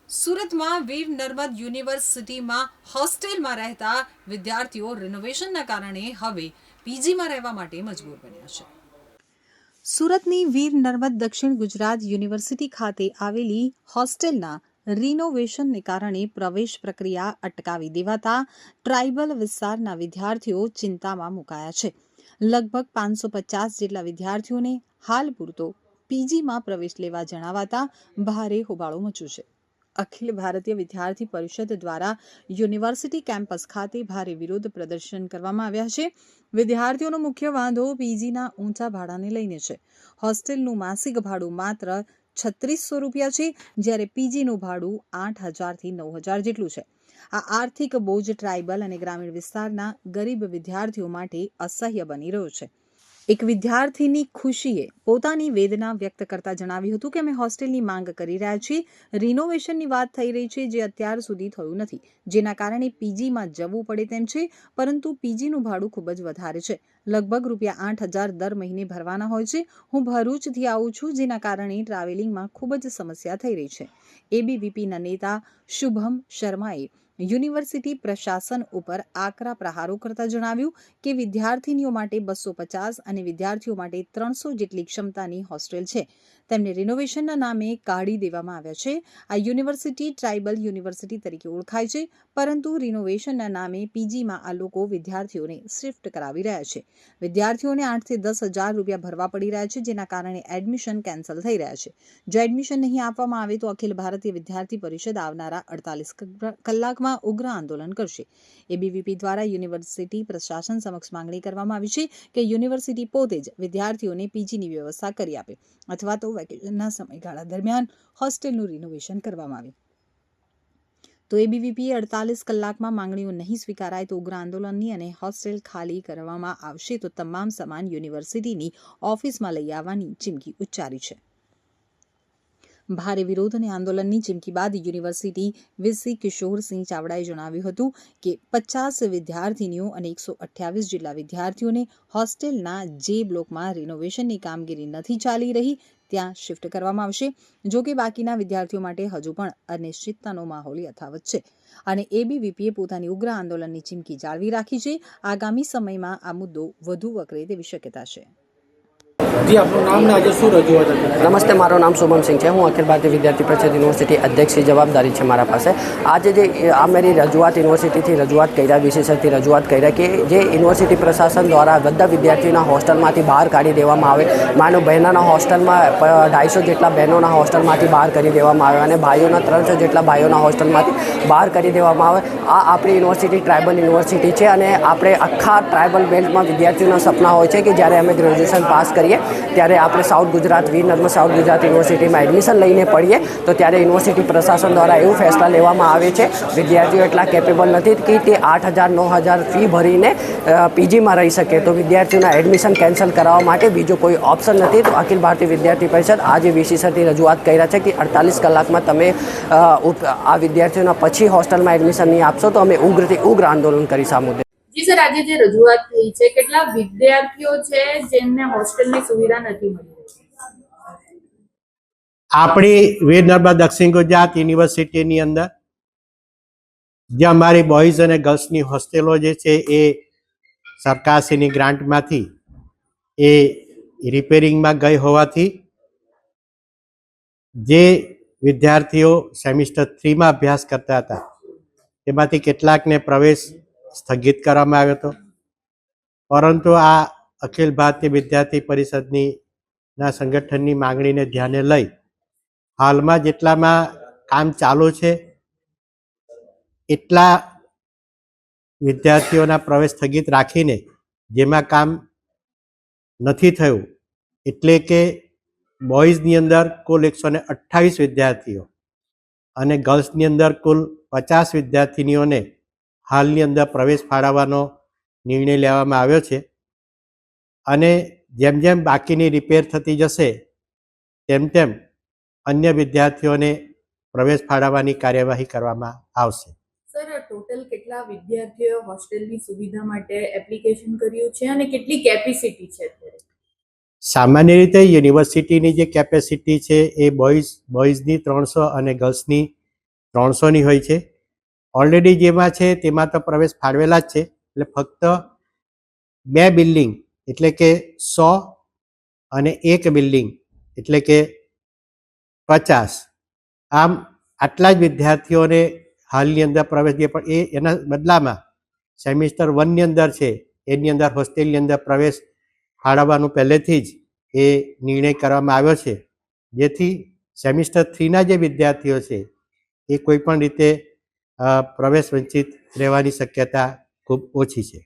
સુરતમાં વીર નર્મદ યુનિવર્સિટીમાં હોસ્ટેલમાં રહેતા વિદ્યાર્થીઓ રિનોવેશનના કારણે હવે પીજીમાં રહેવા માટે મજબૂર બન્યા છે. સુરતની વીર નર્મદ દક્ષિણ ગુજરાત યુનિવર્સિટી ખાતે આવેલી હોસ્ટેલના રિનોવેશનને કારણે પ્રવેશ પ્રક્રિયા અટકાવી દેવાતા ટ્રાઇબલ વિસ્તારના વિદ્યાર્થીઓ ચિંતામાં મુકાયા છે. લગભગ 550 જેટલા વિદ્યાર્થીઓને હાલ પૂરતો પીજીમાં પ્રવેશ લેવા જણાવાતા ભારે હોબાળો મચ્યો છે. અખિલ ભારતીય વિદ્યાર્થી પરિષદ દ્વારા યુનિવર્સિટી કેમ્પસ ખાતે ભારે વિરોધ પ્રદર્શન કરવામાં આવ્યા છે. વિદ્યાર્થીઓનો મુખ્ય વાંધો પીજીના ઊંચા ભાડાને લઈને છે. હોસ્ટેલનું માસિક ભાડું માત્ર 3600 રૂપિયા છે, જ્યારે પીજીનું ભાડું 8000 થી 9000 જેટલું છે. આ આર્થિક બોજ ટ્રાઇબલ અને ગ્રામીણ વિસ્તારના ગરીબ વિદ્યાર્થીઓ માટે અસહ્ય બની રહ્યો છે. એક વિદ્યાર્થીની ખુશીએ પોતાની વેદના વ્યક્ત કરતા જણાવ્યું હતું કે અમે હોસ્ટેલની માંગ કરી રહ્યા છીએ. રિનોવેશનની વાત થઈ રહી છે, જે અત્યાર સુધી થયું નથી, જેના કારણે પીજીમાં જવું પડે તેમ છે. પરંતુ પીજીનું ભાડું ખૂબ જ વધારે છે. લગભગ રૂપિયા 8000 દર મહિને ભરવાના હોય છે. હું ભરૂચથી આવું છું, જેના કારણે ટ્રાવેલિંગમાં ખૂબ જ સમસ્યા થઈ રહી છે. એબીવીપીના નેતા શુભમ શર્માએ યુનિવર્સિટી પ્રશાસન ઉપર આકરા પ્રહારો કરતા જણાવ્યું કે વિદ્યાર્થીનીઓ માટે 250 અને વિદ્યાર્થીઓ માટે 300 જેટલી ક્ષમતાની હોસ્ટેલ છે. તેમને રિનોવેશનના નામે કાઢી દેવામાં આવ્યા છે. આ યુનિવર્સિટી ટ્રાઇબલ યુનિવર્સિટી તરીકે ઓળખાય છે, પરંતુ રિનોવેશનના નામે પીજીમાં આ લોકો વિદ્યાર્થીઓને શિફ્ટ કરાવી રહ્યા છે. વિદ્યાર્થીઓને 8 થી 10,000 રૂપિયા ભરવા પડી રહ્યા છે, જેના કારણે એડમિશન કેન્સલ થઈ રહ્યા છે. જો એડમિશન નહીં આપવામાં આવે તો અખિલ ભારતીય વિદ્યાર્થી પરિષદ આવનારા 48 કલાકમાં ઉગ્ર આંદોલન કરશે. એબીવીપી દ્વારા યુનિવર્સિટી પ્રશાસન સમક્ષ માંગણી કરવામાં આવી છે કે યુનિવર્સિટી પોતે જ વિદ્યાર્થીઓને પીજીની વ્યવસ્થા કરી આપે, અથવા તો વેકેશનના સમયગાળા દરમિયાન હોસ્ટેલનું રિનોવેશન કરવામાં આવે. તો એબીવીપીએ 48 કલાકમાં માંગણીઓ નહીં સ્વીકારાય તો ઉગ્ર આંદોલનની અને હોસ્ટેલ ખાલી કરવામાં આવશે તો તમામ સામાન યુનિવર્સિટીની ઓફિસમાં લઈ આવવાની ચીમકી ઉચ્ચારી છે. ભારે વિરોધ અને આંદોલનની ચીમકી બાદ યુનિવર્સિટી વીસી કિશોરસિંહ ચાવડાએ જણાવ્યું હતું કે 50 વિદ્યાર્થીનીઓ અને 128 જેટલા વિદ્યાર્થીઓને હોસ્ટેલના જે બ્લોકમાં રિનોવેશનની કામગીરી નથી ચાલી રહી ત્યાં શિફ્ટ કરવામાં આવશે. જો કે બાકીના વિદ્યાર્થીઓ માટે હજુ પણ અનિશ્ચિતતાનો માહોલ યથાવત છે અને એબીવીપીએ પોતાની ઉગ્ર આંદોલનની ચીમકી જાળવી રાખી છે. આગામી સમયમાં આ મુદ્દો વધુ વકરે તેવી શક્યતા છે. જી, આપનું નામ ને આજે શું રજૂઆત હતી? નમસ્તે, મારું નામ શુભમ સિંહ છે. હું અખિલ ભારતીય વિદ્યાર્થી પરિષદ યુનિવર્સિટી અધ્યક્ષની જવાબદારી છે મારા પાસે. આજે જે આ મારી રજૂઆત યુનિવર્સિટીથી રજૂઆત કર્યા, વિશેષથી રજૂઆત કર્યા કે જે યુનિવર્સિટી પ્રશાસન દ્વારા બધા વિદ્યાર્થીઓના હોસ્ટેલમાંથી બહાર કાઢી દેવામાં આવે. માનો બહેનોના હોસ્ટેલમાં 250 જેટલા બહેનોના હોસ્ટેલમાંથી બહાર કરી દેવામાં આવે અને ભાઈઓના 300 જેટલા ભાઈઓના હોસ્ટેલમાંથી બહાર કરી દેવામાં આવે. આ આપણી યુનિવર્સિટી ટ્રાઇબલ યુનિવર્સિટી છે અને આપણે આખા ટ્રાઇબલ બેલ્ટમાં વિદ્યાર્થીઓના સપના હોય છે કે જ્યારે અમે ગ્રેજ્યુએશન પાસ કરીએ ત્યારે આપણે સાઉથ ગુજરાત વીર નર્મદ સાઉથ ગુજરાત યુનિવર્સિટીમાં એડમિશન લઈને પડીએ તો ત્યારે યુનિવર્સિટી પ્રશાસન દ્વારા એવું ફેસલા લેવામાં આવે છે વિદ્યાર્થીઓ એટલા કેપેબલ નથી કે તે 8,000 9,000 ફી ભરીને પીજીમાં રહી શકે, તો વિદ્યાર્થીઓના એડમિશન કેન્સલ કરાવવા માટે બીજો કોઈ ઓપ્શન નથી. તો અખિલ ભારતીય વિદ્યાર્થી પરિષદ આજે વીસીસરથી રજૂઆત કર્યા છે કે 48 કલાકમાં તમે આ વિદ્યાર્થીઓના પછી હોસ્ટેલમાં એડમિશન નહીં આપશો તો અમે ઉગ્રથી ઉગ્ર આંદોલન કરીશું આ મુદ્દે. જી સર, આજે જે રજૂઆત થઈ છે, કેટલા વિદ્યાર્થીઓ છે જેમને હોસ્ટેલની સુવિધા નથી મળી? આપણી વીર નર્મદ દક્ષિણ ગુજરાત યુનિવર્સિટીની અંદર જે અમારી બોયઝ અને ગર્લ્સની હોસ્ટેલો જે છે એ સરકારશ્રીની ગ્રાન્ટમાંથી એ રિપેરિંગમાં ગઈ હોવાથી જે વિદ્યાર્થીઓ સેમિસ્ટર 3માં અભ્યાસ કરતા હતા તેમાંથી કેટલાકને પ્રવેશ સ્થગિત કરવામાં આવ્યો હતો. પરંતુ આ અખિલ ભારતીય વિદ્યાર્થી પરિષદની સંગઠનની માંગણીને ધ્યાને લઈ હાલમાં જેટલામાં કામ ચાલુ છે એટલા વિદ્યાર્થીઓના પ્રવેશ સ્થગિત રાખીને જેમાં કામ નથી થયું એટલે કે બોયઝની અંદર કુલ 128 વિદ્યાર્થીઓ અને ગર્લ્સની અંદર કુલ 50 વિદ્યાર્થીનીઓને હાલની અંદર પ્રવેશ ફાળવવાનો નિર્ણય લેવામાં આવ્યો છે અને જેમ જેમ બાકીની રિપેર થતી જશે તેમ તેમ અન્ય વિદ્યાર્થીઓને પ્રવેશ ફાળવવાની કાર્યવાહી કરવામાં આવશે. સર, ટોટલ કેટલા વિદ્યાર્થીઓ હોસ્ટેલની સુવિધા માટે એપ્લિકેશન કર્યું છે અને કેટલી કેપેસિટી છે અત્યારે? સામાન્ય રીતે યુનિવર્સિટીની જે કેપેસિટી છે એ બોયઝની 300 અને ગર્લ્સની 300ની હોય છે. ઓલરેડી જેમાં છે તેમાં તો પ્રવેશ ફાળવેલા જ છે, એટલે ફક્ત 2 બિલ્ડિંગ એટલે કે 100 અને 1 બિલ્ડિંગ એટલે કે 50, આમ આટલા જ વિદ્યાર્થીઓને હાલની અંદર પ્રવેશ દે, પણ એના બદલામાં સેમિસ્ટર 1ની અંદર છે એની અંદર હોસ્ટેલની અંદર પ્રવેશ ફાળવવાનું પહેલેથી જ એ નિર્ણય કરવામાં આવ્યો છે, જેથી સેમિસ્ટર 3ના જે વિદ્યાર્થીઓ છે એ કોઈ પણ રીતે પ્રવેશ વંચિત રહેવાની શક્યતા ખૂબ ઓછી છે.